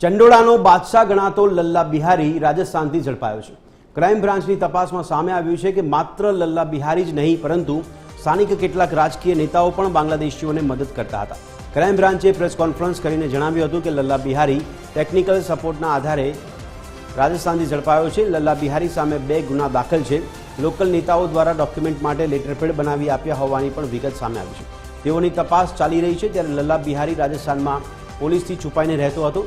ચંડોળાનો બાદશાહ ગણાતો લલ્લા બિહારી રાજસ્થાનથી ઝડપાયો છે। ક્રાઇમ બ્રાન્ચની તપાસમાં સામે આવ્યું છે કે માત્ર લલ્લા બિહારી જ નહીં પરંતુ સ્થાનિક કેટલાક રાજકીય નેતાઓ પણ બાંગ્લાદેશીઓને મદદ કરતા હતા। ક્રાઇમ બ્રાન્ચે પ્રેસ કોન્ફરન્સ કરીને જણાવ્યું હતું કે લલ્લા બિહારી ટેકનિકલ સપોર્ટના આધારે રાજસ્થાનથી ઝડપાયો છે। લલ્લા બિહારી સામે 2 ગુના દાખલ છે। લોકલ નેતાઓ દ્વારા ડોક્યુમેન્ટ માટે લેટરપેડ બનાવી આપ્યા હોવાની પણ વિગત સામે આવી છે। તેઓની તપાસ ચાલી રહી છે। ત્યારે લલ્લા બિહારી રાજસ્થાનમાં પોલીસથી છુપાઈને રહેતો હતો।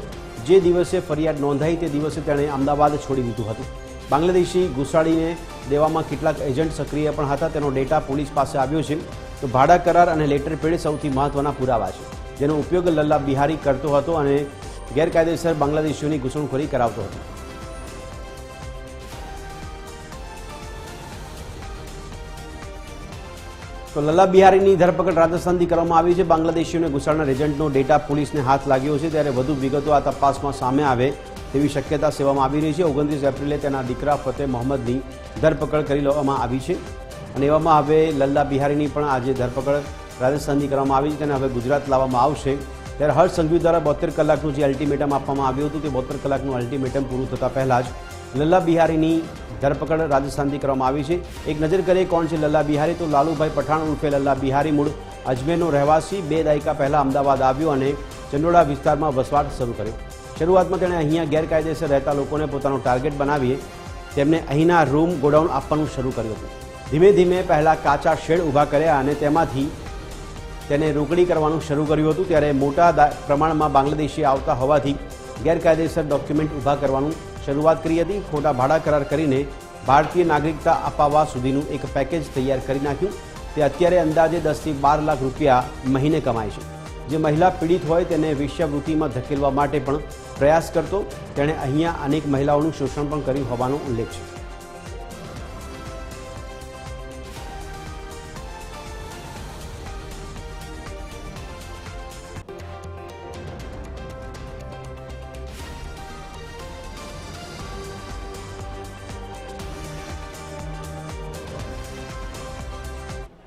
જે દિવસે ફરિયાદ નોંધાઈ તે દિવસે તેણે અમદાવાદ છોડી દીધું હતું। બાંગ્લાદેશી ઘુસાડીને દેવામાં કેટલાક એજન્ટ સક્રિય પણ હતા, તેનો ડેટા પોલીસ પાસે આવ્યો છે। તો ભાડા કરાર અને લેટરપેડ સૌથી મહત્વના પુરાવા છે, જેનો ઉપયોગ લલ્લા બિહારી કરતો હતો અને ગેરકાયદેસર બાંગ્લાદેશીઓની ઘૂસણખોરી કરાવતો હતો। તો લલ્લા બિહારીની ધરપકડ રાજસ્થાનથી કરવામાં આવી છે। બાંગ્લાદેશીઓને ઘુસાડનાર એજન્ટનો ડેટા પોલીસને હાથ લાગ્યો છે, ત્યારે વધુ વિગતો આ તપાસમાં સામે આવે તેવી શક્યતા સેવામાં આવી રહી છે। 29 એપ્રિલે તેના દીકરા ફતેહ મોહમ્મદની ધરપકડ કરી લેવામાં આવી છે અને એવામાં હવે લલ્લા બિહારીની પણ આજે ધરપકડ રાજસ્થાનથી કરવામાં આવી છે, તેને હવે ગુજરાત લાવવામાં આવશે। ત્યારે હર્ષ સંઘવી દ્વારા 72 કલાકનું જે અલ્ટિમેટમ આપવામાં આવ્યું હતું તે 72 કલાકનું અલ્ટિમેટમ પૂરું થતાં પહેલાં જ લલ્લા બિહારીની ધરપકડ રાજસ્થાનથી કરવામાં આવી છે। એક નજર કરીએ કોણ છે લલ્લા બિહારી, તો લાલુભાઈ પઠાણ ઉર્ફે લલ્લા બિહારી મૂળ અજમેરનો રહેવાસી 2 દાયકા પહેલાં અમદાવાદ આવ્યો અને ચંડોળા વિસ્તારમાં વસવાટ શરૂ કર્યો। શરૂઆતમાં તેણે અહીંયા ગેરકાયદેસર રહેતા લોકોને પોતાનો ટાર્ગેટ બનાવી તેમને અહીંના રૂમ ગોડાઉન આપવાનું શરૂ કર્યું હતું। ધીમે ધીમે પહેલાં કાચા શેડ ઊભા કર્યા અને તેમાંથી તેને રોકડી કરવાનું શરૂ કર્યું હતું। ત્યારે મોટા પ્રમાણમાં બાંગ્લાદેશી આવતા હોવાથી ગેરકાયદેસર ડોક્યુમેન્ટ ઊભા કરવાનું શરૂઆત કરી હતી। ખોટા ભાડા કરાર કરીને ભારતીય નાગરિકતા અપાવવા સુધીનું એક પેકેજ તૈયાર કરી નાખ્યું। તે અત્યારે અંદાજે 10 થી 12 લાખ રૂપિયા મહિને કમાય છે। જે મહિલા પીડિત હોય તેને વેશ્યાવૃત્તિમાં ધકેલવા માટે પણ પ્રયાસ કરતો। તેણે અહીંયા અનેક મહિલાઓનું શોષણ પણ કર્યું હોવાનો ઉલ્લેખ છે।